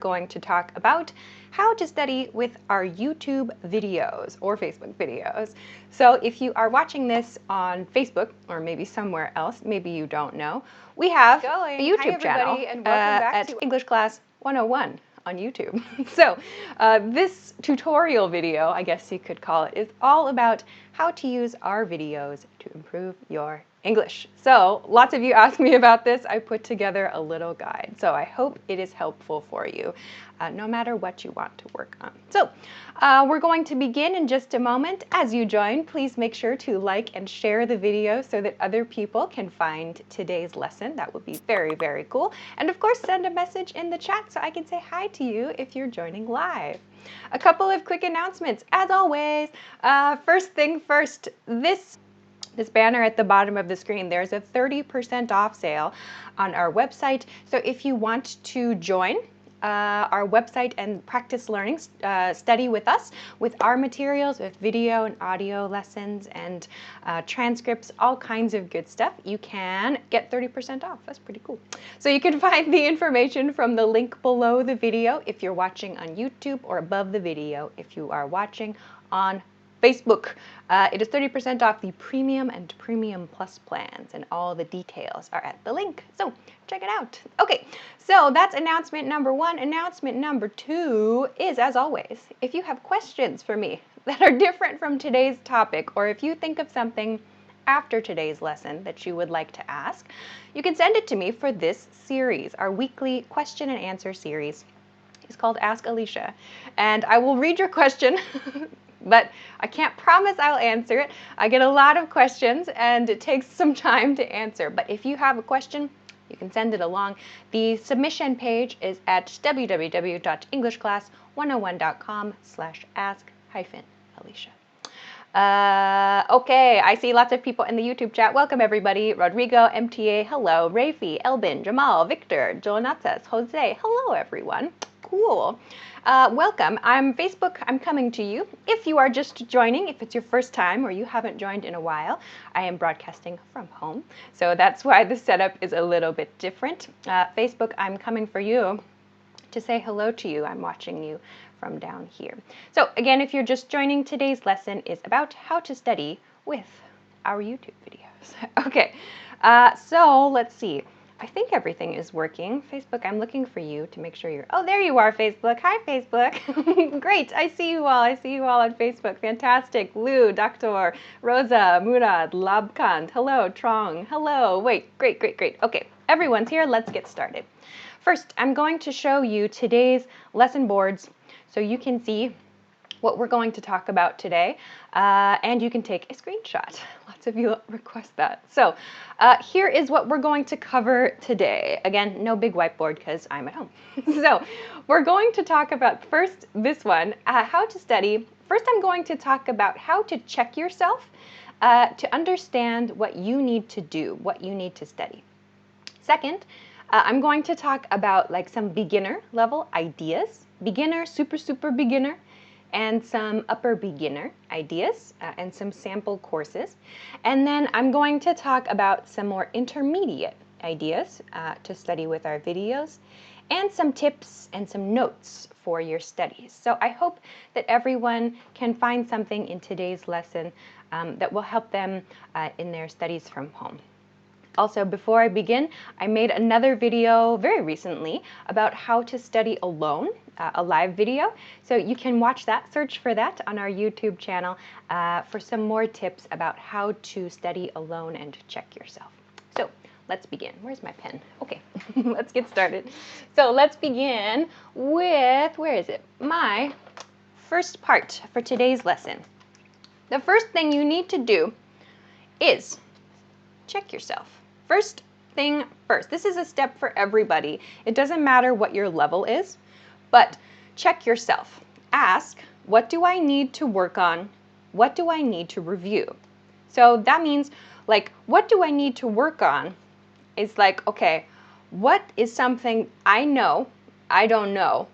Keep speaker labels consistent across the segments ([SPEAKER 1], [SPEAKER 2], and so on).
[SPEAKER 1] going to talk about how to study with our YouTube videos or Facebook videos. So if you are watching this on Facebook or maybe somewhere else, maybe you don't know, we have a YouTube channel and welcome back at English Class 101 on YouTube. So this tutorial video, I guess you could call it, is all about how to use our videos to improve your English. So lots of you asked me about this. I put together a little guide. So I hope it is helpful for you, no matter what you want to work on. So we're going to begin in just a moment. As you join, please make sure to like and share the video so that other people can find today's lesson. That would be very, very cool. And of course, send a message in the chat so I can say hi to you if you're joining live. A couple of quick announcements, as always. First thing first, this banner at the bottom of the screen, there's a 30% off sale on our website. So if you want to join our website and practice learning, study with us, with our materials, with video and audio lessons and transcripts, all kinds of good stuff, you can get 30% off. That's pretty cool. So you can find the information from the link below the video if you're watching on YouTube, or above the video if you are watching on Facebook. It is 30% off the Premium and Premium Plus plans, and all the details are at the link. So check it out. Okay, so that's announcement number one. Announcement number two is, as always, if you have questions for me that are different from today's topic, or if you think of something after today's lesson that you would like to ask, you can send it to me for this series. Our weekly question and answer series is called Ask Alicia, and I will read your question. But I can't promise I'll answer it. I get a lot of questions and it takes some time to answer. But if you have a question, you can send it along. The submission page is at www.englishclass101.com/ask-Alicia. Okay, I see lots of people in the YouTube chat. Welcome everybody. Rodrigo, MTA, hello. Rafi, Elbin, Jamal, Victor, Jonatas, Jose, hello everyone. Cool. Welcome. I'm Facebook. I'm coming to you. If you are just joining, if it's your first time or you haven't joined in a while, I am broadcasting from home. So that's why the setup is a little bit different. Facebook, I'm coming for you to say hello to you. I'm watching you from down here. So again, if you're just joining, today's lesson is about how to study with our YouTube videos. Okay, so let's see. I think everything is working. Facebook, I'm looking for you to make sure you're... Oh, there you are, Facebook. Hi, Facebook. Great. I see you all. I see you all on Facebook. Fantastic. Lou, Dr. Rosa, Murad, Labkant. Hello, Trong. Hello. Wait, great, great, great. Okay, everyone's here. Let's get started. First, I'm going to show you today's lesson boards so you can see what we're going to talk about today, and you can take a screenshot. Lots of you request that. So here is what we're going to cover today. Again, no big whiteboard because I'm at home. So we're going to talk about first this one, how to study. First, I'm going to talk about how to check yourself to understand what you need to do, what you need to study. Second, I'm going to talk about like some beginner level ideas, beginner, super, super beginner, and some upper beginner ideas and some sample courses. And then I'm going to talk about some more intermediate ideas to study with our videos, and some tips and some notes for your studies. So I hope that everyone can find something in today's lesson that will help them in their studies from home. Also, before I begin, I made another video very recently about how to study alone, a live video. So you can watch that, search for that on our YouTube channel for some more tips about how to study alone and check yourself. So let's begin. Where's my pen? Okay, let's get started. So let's begin with, where is it? My first part for today's lesson. The first thing you need to do is check yourself. First thing first. This is a step for everybody. It doesn't matter what your level is, but check yourself. Ask, what do I need to work on? What do I need to review? So that means, like, what do I need to work on? It's like, okay, what is something I know, I don't know,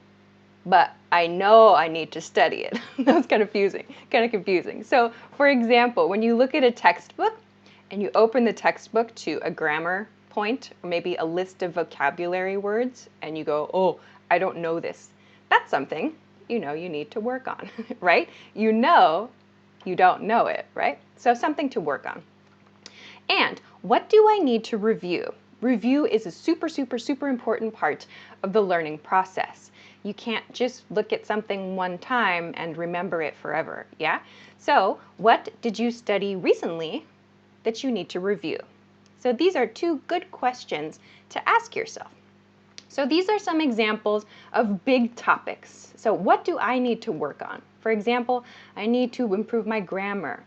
[SPEAKER 1] but I know I need to study it. That's kind of confusing. So, for example, when you look at a textbook, and you open the textbook to a grammar point, or maybe a list of vocabulary words, and you go, oh, I don't know this. That's something you know you need to work on, right? You know you don't know it, right? So something to work on. And what do I need to review? Review is a super, super, super important part of the learning process. You can't just look at something one time and remember it forever, yeah? So what did you study recently that you need to review? So these are two good questions to ask yourself. So these are some examples of big topics. So what do I need to work on? For example, I need to improve my grammar,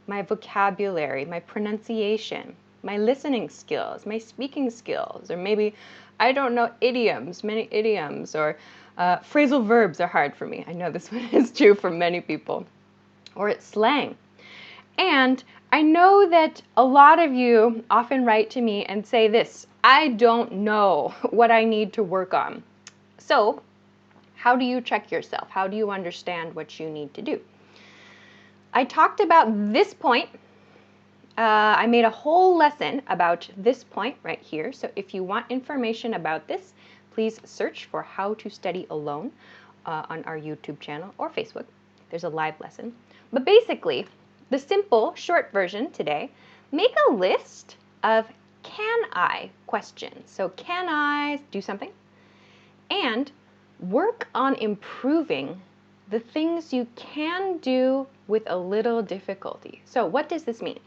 [SPEAKER 1] my vocabulary, my pronunciation, my listening skills, my speaking skills, or maybe, I don't know, idioms, many idioms, or phrasal verbs are hard for me. I know this one is true for many people. Or it's slang. And I know that a lot of you often write to me and say this, I don't know what I need to work on. So how do you check yourself? How do you understand what you need to do? I talked about this point. I made a whole lesson about this point right here. So if you want information about this, please search for How to Study Alone on our YouTube channel or Facebook. There's a live lesson. But basically, the simple, short version today, make a list of can I questions. So can I do something? And work on improving the things you can do with a little difficulty. So what does this mean?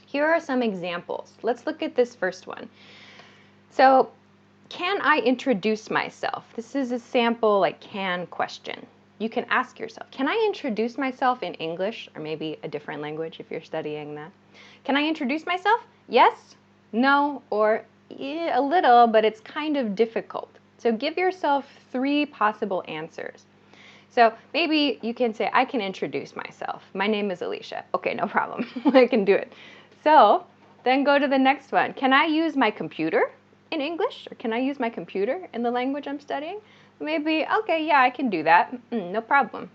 [SPEAKER 1] Here are some examples. Let's look at this first one. So can I introduce myself? This is a sample like can question. You can ask yourself, can I introduce myself in English or maybe a different language if you're studying that? Can I introduce myself? Yes, no, or a little, but it's kind of difficult. So give yourself 3 possible answers. So maybe you can say, I can introduce myself. My name is Alicia. Okay, no problem. I can do it. So then go to the next one. Can I use my computer in English? Or can I use my computer in the language I'm studying? Maybe, okay, yeah, I can do that. No problem.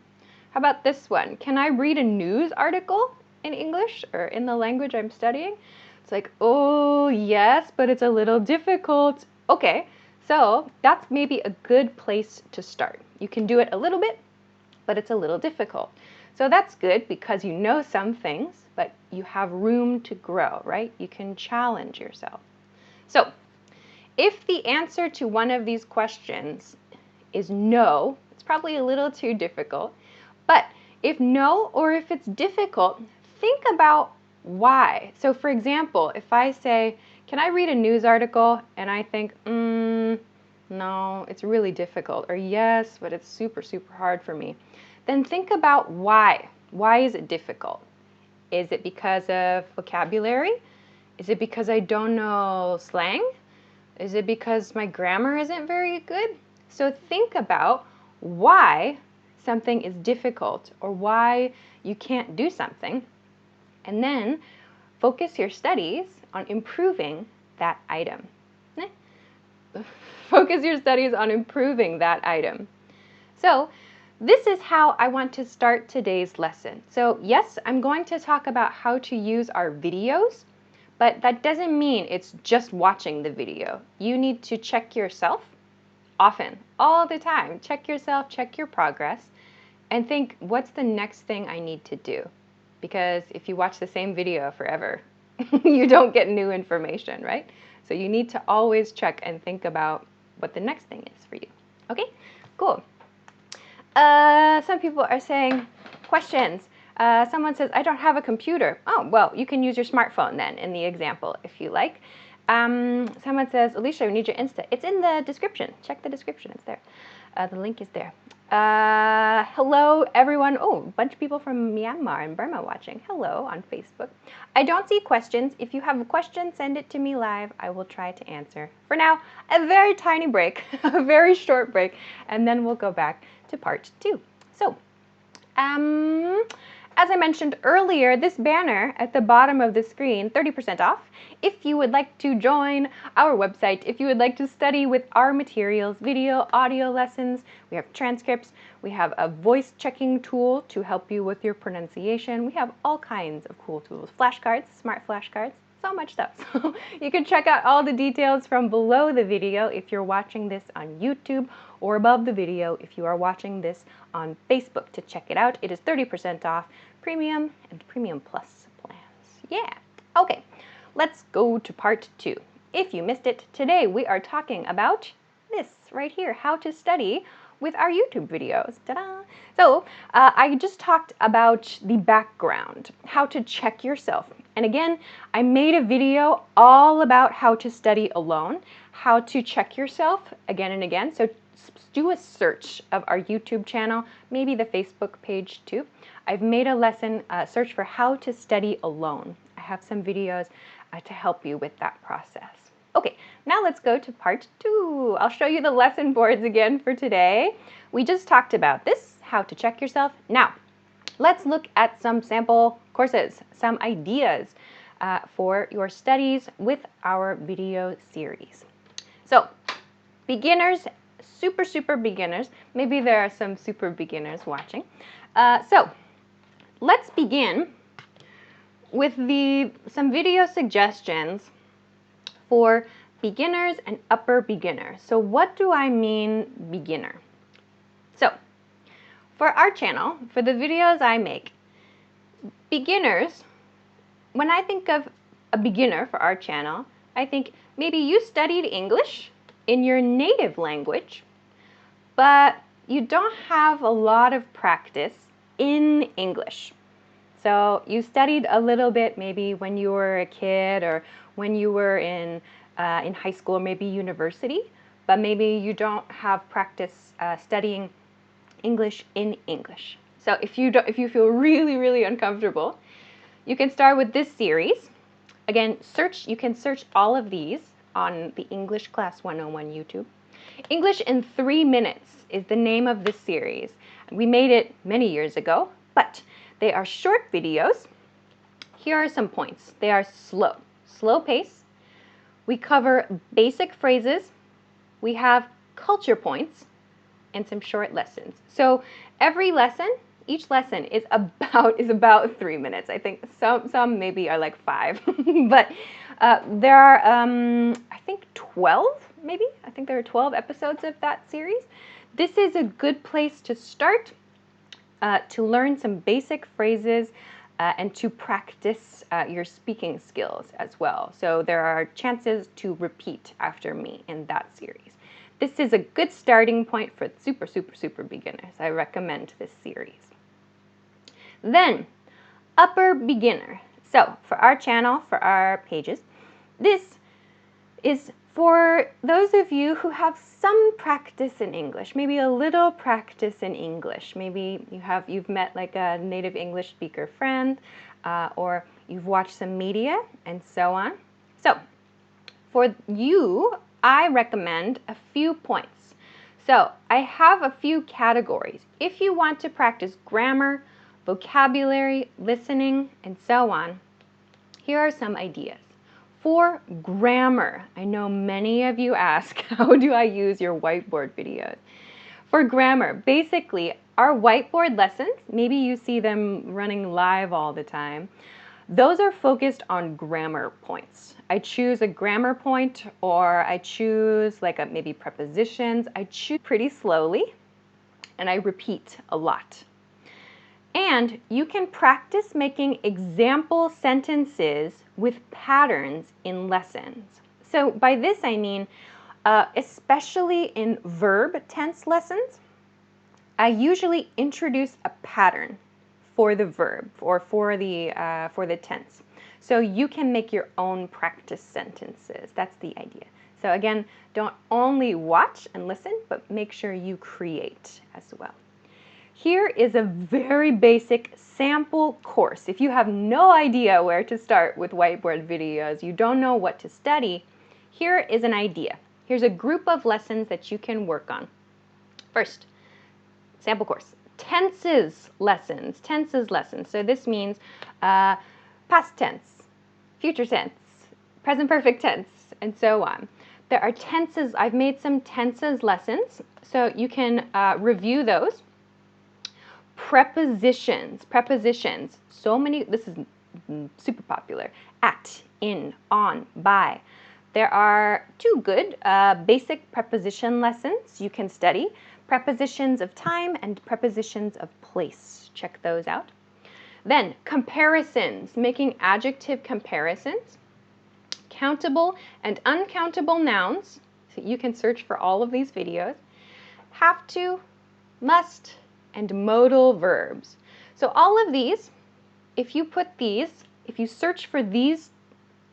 [SPEAKER 1] How about this one? Can I read a news article in English or in the language I'm studying? It's like, oh, yes, but it's a little difficult. Okay, so that's maybe a good place to start. You can do it a little bit, but it's a little difficult. So that's good because you know some things, but you have room to grow, right? You can challenge yourself. So if the answer to one of these questions is no, it's probably a little too difficult. But if no, or if it's difficult, think about why. So for example, if I say, can I read a news article? And I think, no, it's really difficult. Or yes, but it's super, super hard for me. Then think about why. Why is it difficult? Is it because of vocabulary? Is it because I don't know slang? Is it because my grammar isn't very good? So think about why something is difficult or why you can't do something, and then focus your studies on improving that item. Focus your studies on improving that item. So this is how I want to start today's lesson. So yes, I'm going to talk about how to use our videos, but that doesn't mean it's just watching the video. You need to check yourself often, all the time. Check yourself, check your progress, and think, what's the next thing I need to do? Because if you watch the same video forever, you don't get new information, right? So you need to always check and think about what the next thing is for you. Okay, cool. Some people are saying questions. Someone says, I don't have a computer. Oh, well, you can use your smartphone then in the example if you like. Someone says, Alicia, we need your Insta. It's in the description. Check the description. It's there. The link is there. Hello, everyone. Oh, a bunch of people from Myanmar and Burma watching. Hello on Facebook. I don't see questions. If you have a question, send it to me live. I will try to answer. For now, a very tiny break, a very short break, and then we'll go back to part 2. So, as I mentioned earlier, this banner at the bottom of the screen, 30% off. If you would like to join our website, if you would like to study with our materials, video, audio lessons, we have transcripts, we have a voice checking tool to help you with your pronunciation. We have all kinds of cool tools. Flashcards, smart flashcards. so much stuff. So you can check out all the details from below the video if you're watching this on YouTube, or above the video if you are watching this on Facebook to check it out. It is 30% off Premium and Premium Plus plans. Yeah. Okay, let's go to part 2. If you missed it, today we are talking about this right here, how to study with our YouTube videos. Ta-da! So I just talked about the background, how to check yourself. And again, I made a video all about how to study alone, how to check yourself again and again. So do a search of our YouTube channel, maybe the Facebook page too. I've made a lesson, search for how to study alone. I have some videos to help you with that process. Okay, now let's go to part 2. I'll show you the lesson boards again for today. We just talked about this, how to check yourself. Now, let's look at some sample courses, some ideas for your studies with our video series. So, beginners, super beginners. Maybe there are some super beginners watching. So, let's begin with some video suggestions for beginners and upper beginners. So what do I mean beginner? So for our channel, for the videos I make, beginners, when I think of a beginner for our channel, I think maybe you studied English in your native language, but you don't have a lot of practice in English. So you studied a little bit maybe when you were a kid or when you were in high school or maybe university, but maybe you don't have practice studying English in English. So if you feel really uncomfortable, you can start with this series. Again, you can search all of these on the English Class 101 YouTube. English in 3 minutes is the name of this series. We made it many years ago, but they are short videos. Here are some points. They are slow pace. We cover basic phrases. We have culture points and some short lessons. So every lesson, each lesson is about 3 minutes. I think some maybe are like 5, but there are I think 12 maybe. I think there are 12 episodes of that series. This is a good place to start. To learn some basic phrases and to practice your speaking skills as well. So there are chances to repeat after me in that series. This is a good starting point for super beginners. I recommend this series. Then, upper beginner. So for our channel, for our pages, this is for those of you who have some practice in English, maybe a little practice in English. Maybe you've met like a native English speaker friend, or you've watched some media and so on. So for you, I recommend a few points. So I have a few categories. If you want to practice grammar, vocabulary, listening, and so on, here are some ideas. For grammar, I know many of you ask, how do I use your whiteboard videos? For grammar, basically, our whiteboard lessons, maybe you see them running live all the time, those are focused on grammar points. I choose a grammar point, or I choose like maybe prepositions. I choose pretty slowly, and I repeat a lot. And you can practice making example sentences with patterns in lessons. So by this I mean, especially in verb tense lessons, I usually introduce a pattern for the verb or for the tense. So you can make your own practice sentences. That's the idea. So again, don't only watch and listen, but make sure you create as well. Here is a very basic sample course. If you have no idea where to start with whiteboard videos, you don't know what to study, here is an idea. Here's a group of lessons that you can work on. First, sample course, tenses lessons. So this means past tense, future tense, present perfect tense, and so on. There are tenses. I've made some tenses lessons, so you can review those. Prepositions, so many, this is super popular. At, in, on, by. There are 2 good basic preposition lessons you can study, prepositions of time and prepositions of place. Check those out. Then comparisons, making adjective comparisons, countable and uncountable nouns. So you can search for all of these videos. Have to, must, and modal verbs. So all of these, if you search for these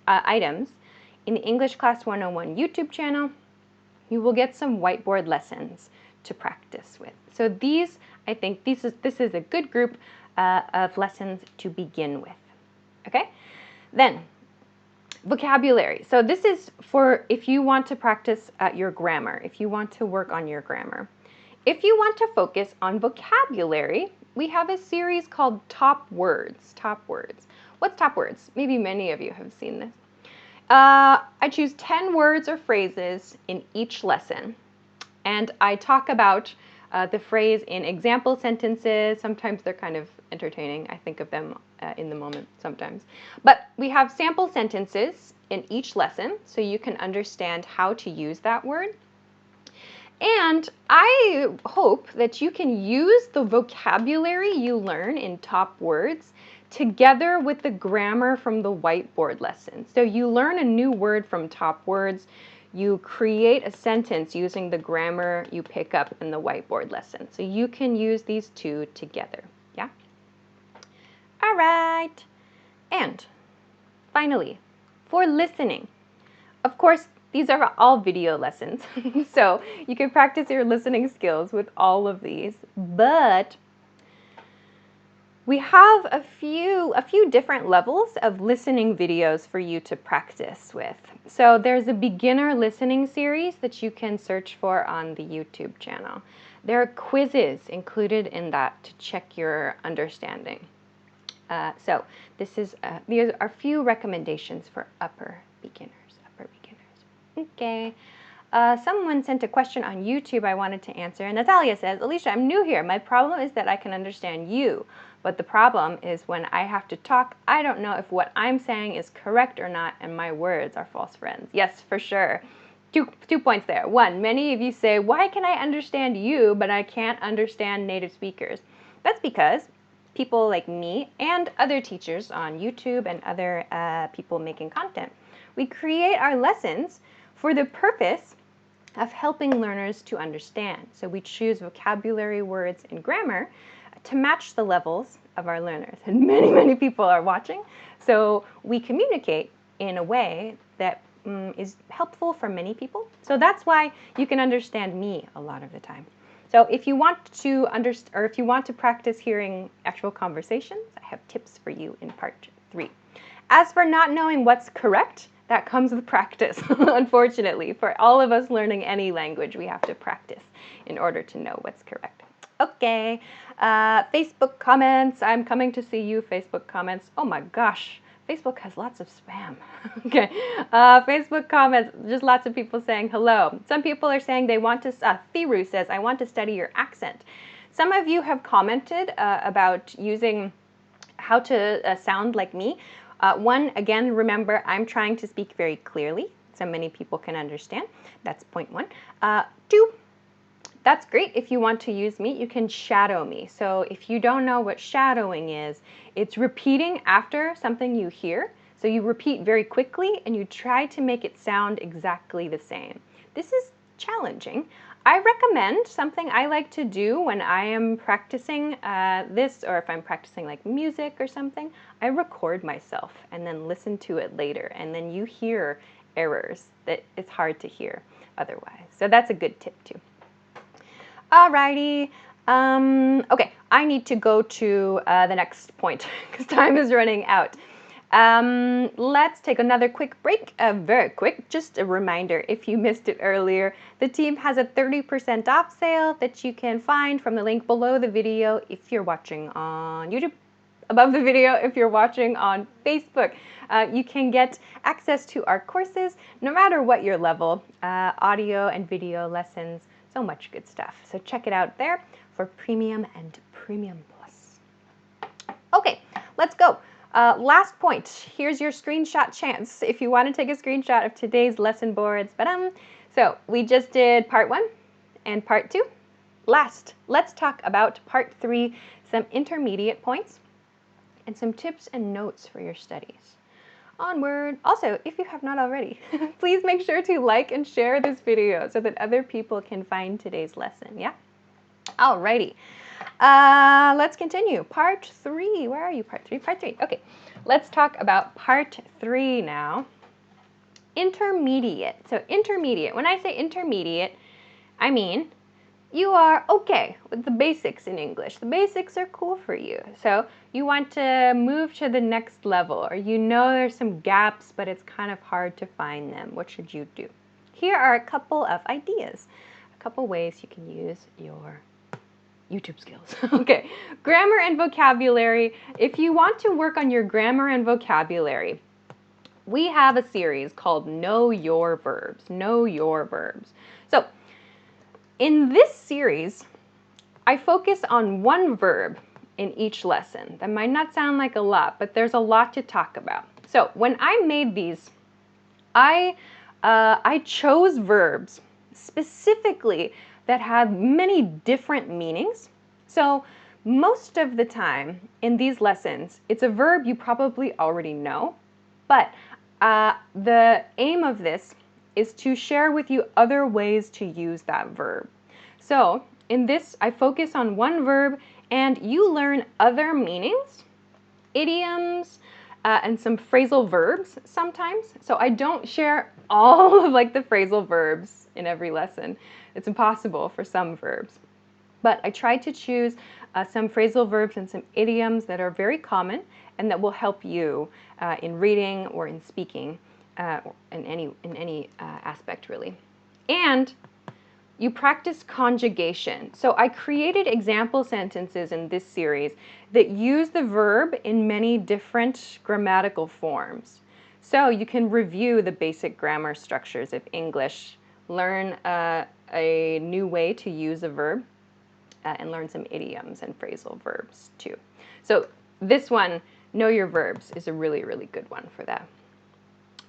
[SPEAKER 1] items in the English Class 101 YouTube channel, you will get some whiteboard lessons to practice with. So these, I think this is a good group of lessons to begin with. Okay? Then, vocabulary. So this is for if you want to practice your grammar, if you want to work on your grammar. If you want to focus on vocabulary, we have a series called Top Words. Top Words. What's Top Words? Maybe many of you have seen this. I choose 10 words or phrases in each lesson, and I talk about the phrase in example sentences. Sometimes they're kind of entertaining. I think of them in the moment sometimes. But we have sample sentences in each lesson, so you can understand how to use that word. And I hope that you can use the vocabulary you learn in Top Words together with the grammar from the whiteboard lesson. So you learn a new word from Top Words, you create a sentence using the grammar you pick up in the whiteboard lesson. So you can use these 2 together, yeah? All right. And finally, for listening, of course, these are all video lessons, so you can practice your listening skills with all of these, but we have a few different levels of listening videos for you to practice with. So there's a beginner listening series that you can search for on the YouTube channel. There are quizzes included in that to check your understanding. So these are a few recommendations for upper beginners. Okay. Someone sent a question on YouTube I wanted to answer, and Natalia says, Alicia, I'm new here. My problem is that I can understand you, but the problem is when I have to talk, I don't know if what I'm saying is correct or not, and my words are false friends. Yes, for sure. Two points there. 1, many of you say, why can I understand you, but I can't understand native speakers? That's because people like me and other teachers on YouTube and other people making content, we create our lessons for the purpose of helping learners to understand. So we choose vocabulary, words, and grammar to match the levels of our learners. And many, many people are watching. So we communicate in a way that is helpful for many people. So that's why you can understand me a lot of the time. So if you want to if you want to practice hearing actual conversations, I have tips for you in part 3. As for not knowing what's correct, that comes with practice, unfortunately. For all of us learning any language, we have to practice in order to know what's correct. Okay, Facebook comments. I'm coming to see you, Facebook comments. Oh my gosh, Facebook has lots of spam. Okay, Facebook comments, just lots of people saying hello. Some people are saying they want to, Thiru says, I want to study your accent. Some of you have commented about using how to sound like me. 1, again, remember, I'm trying to speak very clearly, so many people can understand. That's point 1. 2, that's great. If you want to use me, you can shadow me. So if you don't know what shadowing is, it's repeating after something you hear. So you repeat very quickly, and you try to make it sound exactly the same. This is challenging. I recommend something I like to do when I am practicing this, or if I'm practicing like music or something, I record myself and then listen to it later, and then you hear errors that it's hard to hear otherwise. So that's a good tip too. Alrighty. Okay, I need to go to the next point because time is running out. Let's take another quick break, very quick, just a reminder if you missed it earlier, the team has a 30% off sale that you can find from the link below the video if you're watching on YouTube, above the video if you're watching on Facebook. You can get access to our courses no matter what your level, audio and video lessons, so much good stuff. So check it out there for Premium and Premium Plus. Okay, let's go. Last point. Here's your screenshot chance if you want to take a screenshot of today's lesson boards. So we just did part 1 and part 2. Last, let's talk about part 3, some intermediate points and some tips and notes for your studies. Onward. Also, if you have not already, please make sure to like and share this video so that other people can find today's lesson, yeah? Alrighty. Let's continue. Part 3. Where are you? Part 3? Part 3. Okay. Let's talk about part 3 now. Intermediate. So intermediate. When I say intermediate, I mean you are okay with the basics in English. The basics are cool for you. So you want to move to the next level, or you know there's some gaps, but it's kind of hard to find them. What should you do? Here are a couple of ideas, a couple ways you can use your YouTube skills. Okay, grammar and vocabulary. If you want to work on your grammar and vocabulary, we have a series called Know Your Verbs. Know Your Verbs. So in this series, I focus on one verb in each lesson. That might not sound like a lot, but there's a lot to talk about. So when I made these, I chose verbs specifically that have many different meanings. So most of the time in these lessons, it's a verb you probably already know, but the aim of this is to share with you other ways to use that verb. So in this, I focus on one verb and you learn other meanings, idioms, and some phrasal verbs sometimes. So I don't share all of the phrasal verbs in every lesson. It's impossible for some verbs. But I try to choose some phrasal verbs and some idioms that are very common and that will help you in reading or in speaking, or in any aspect really. And you practice conjugation. So I created example sentences in this series that use the verb in many different grammatical forms. So you can review the basic grammar structures of English, learn a new way to use a verb, and learn some idioms and phrasal verbs too. So this one, Know Your Verbs, is a really, really good one for that.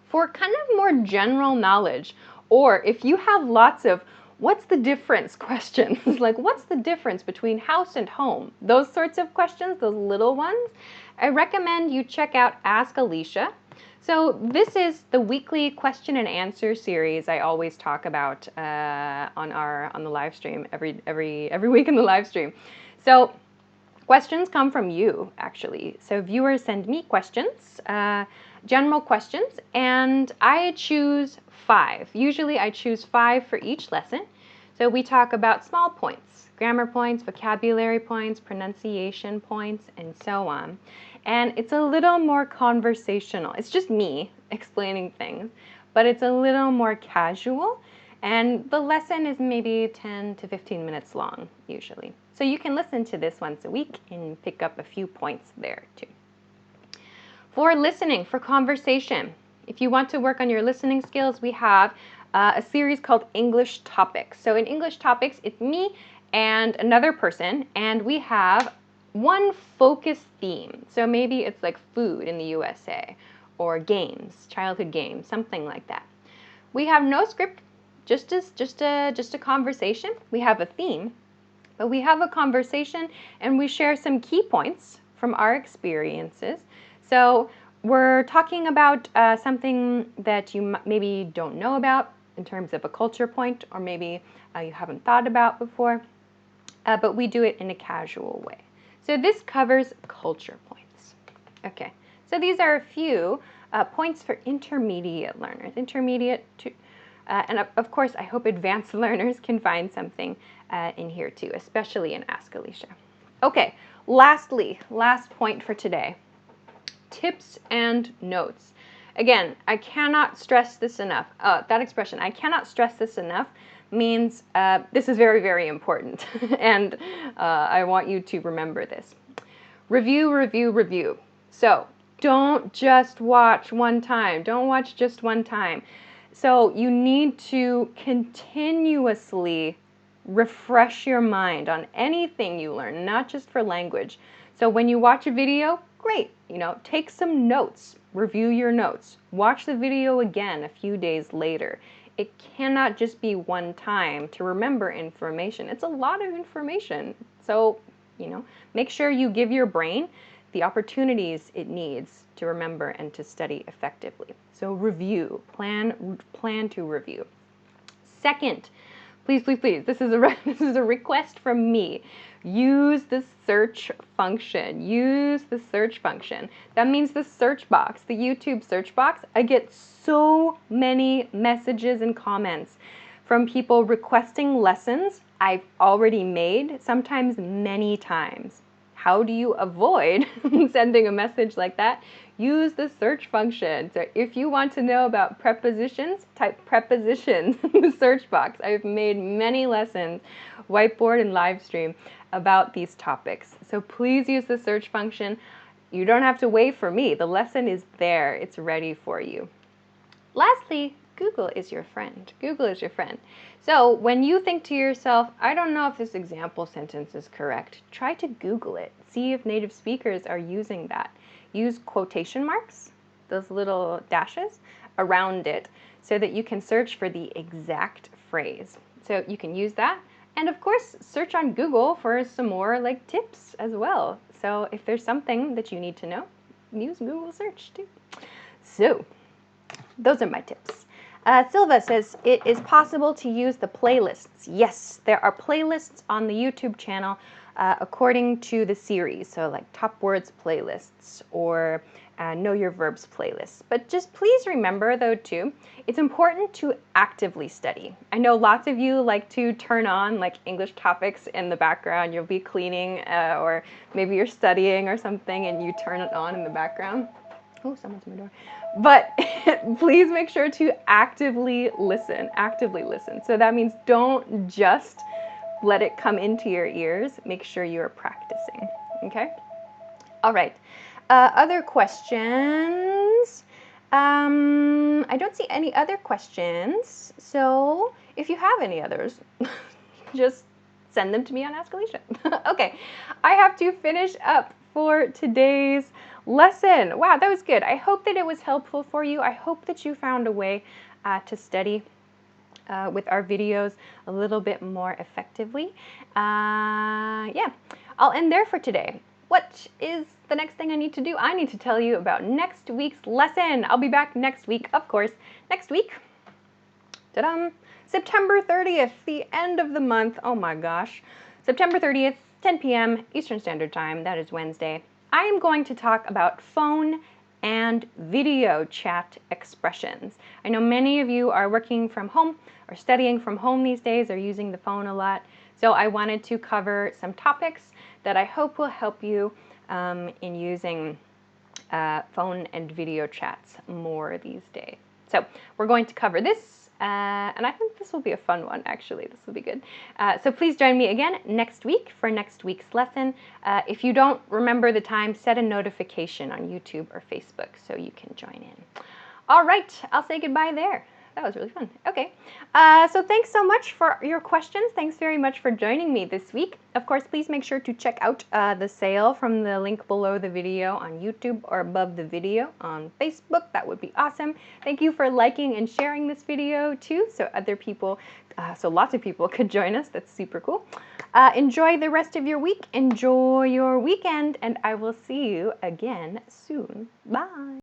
[SPEAKER 1] For kind of more general knowledge, or if you have lots of what's the difference questions, like what's the difference between house and home, those sorts of questions, those little ones, I recommend you check out Ask Alicia. So this is the weekly question and answer series I always talk about on the live stream every week in the live stream. So questions come from you, actually. So viewers send me questions, general questions, and I choose 5. Usually I choose 5 for each lesson. So we talk about small points, grammar points, vocabulary points, pronunciation points, and so on. And it's a little more conversational. It's just me explaining things, but it's a little more casual. And the lesson is maybe 10 to 15 minutes long, usually. So you can listen to this once a week and pick up a few points there too. For listening, for conversation, if you want to work on your listening skills, we have a series called English Topics. So in English Topics, it's me and another person, and we have one focus theme. So maybe it's like food in the USA, or games, childhood games, something like that. We have no script, just a conversation. We have a theme, but we have a conversation and we share some key points from our experiences. So we're talking about something that you maybe don't know about in terms of a culture point, or maybe you haven't thought about before, but we do it in a casual way. So this covers culture points. Okay, so these are a few points for intermediate learners. Intermediate to, and of course, I hope advanced learners can find something in here too, especially in Ask Alicia. Okay, lastly, last point for today. Tips and notes. Again, I cannot stress this enough. That expression, I cannot stress this enough, means this is very, very important. And I want you to remember this. Review, review, review. So don't just watch one time. Don't watch just one time. So you need to continuously refresh your mind on anything you learn, not just for language. So when you watch a video, great, take some notes, review your notes, watch the video again a few days later. It cannot just be one time to remember information. It's a lot of information. So, make sure you give your brain the opportunities it needs to remember and to study effectively. So review, plan to review. Second, please, this is a request from me. Use the search function. Use the search function. That means the search box, the YouTube search box. I get so many messages and comments from people requesting lessons I've already made, sometimes many times. How do you avoid sending a message like that? Use the search function. So if you want to know about prepositions, type prepositions in the search box. I've made many lessons, whiteboard and live stream, about these topics. So please use the search function. You don't have to wait for me. The lesson is there. It's ready for you. Lastly, Google is your friend. Google is your friend. So when you think to yourself, I don't know if this example sentence is correct, try to Google it. See if native speakers are using that. Use quotation marks, those little dashes, around it so that you can search for the exact phrase. So you can use that. And of course, search on Google for some more tips as well. So if there's something that you need to know, use Google search too. So those are my tips. Silva says, it is possible to use the playlists. Yes, there are playlists on the YouTube channel according to the series. So top words playlists or know your verbs playlists. But just please remember though too, it's important to actively study. I know lots of you like to turn on English topics in the background. You'll be cleaning or maybe you're studying or something and you turn it on in the background. Oh, someone's at my door. But please make sure to actively listen. So that means don't just let it come into your ears. Make sure you're practicing, okay? All right. Other questions? I don't see any other questions. So if you have any others, just send them to me on Ask Alicia. Okay, I have to finish up for today's lesson. Wow, that was good. I hope that it was helpful for you. I hope that you found a way to study with our videos a little bit more effectively. Yeah, I'll end there for today. What is the next thing I need to do? I need to tell you about next week's lesson. I'll be back next week, of course. Next week, ta-dam, September 30th, the end of the month. Oh my gosh. September 30th, 10 p.m. Eastern Standard Time. That is Wednesday. I am going to talk about phone and video chat expressions. I know many of you are working from home or studying from home these days or using the phone a lot. So I wanted to cover some topics that I hope will help you in using phone and video chats more these days. So we're going to cover this. And I think this will be a fun one, actually. This will be good. So please join me again next week for next week's lesson. If you don't remember the time, set a notification on YouTube or Facebook so you can join in. All right, I'll say goodbye there. That was really fun. Okay, so thanks so much for your questions. Thanks very much for joining me this week. Of course, please make sure to check out the sale from the link below the video on YouTube or above the video on Facebook. That would be awesome. Thank you for liking and sharing this video too, so other people, so lots of people could join us. That's super cool. Enjoy the rest of your week. Enjoy your weekend, and I will see you again soon. Bye.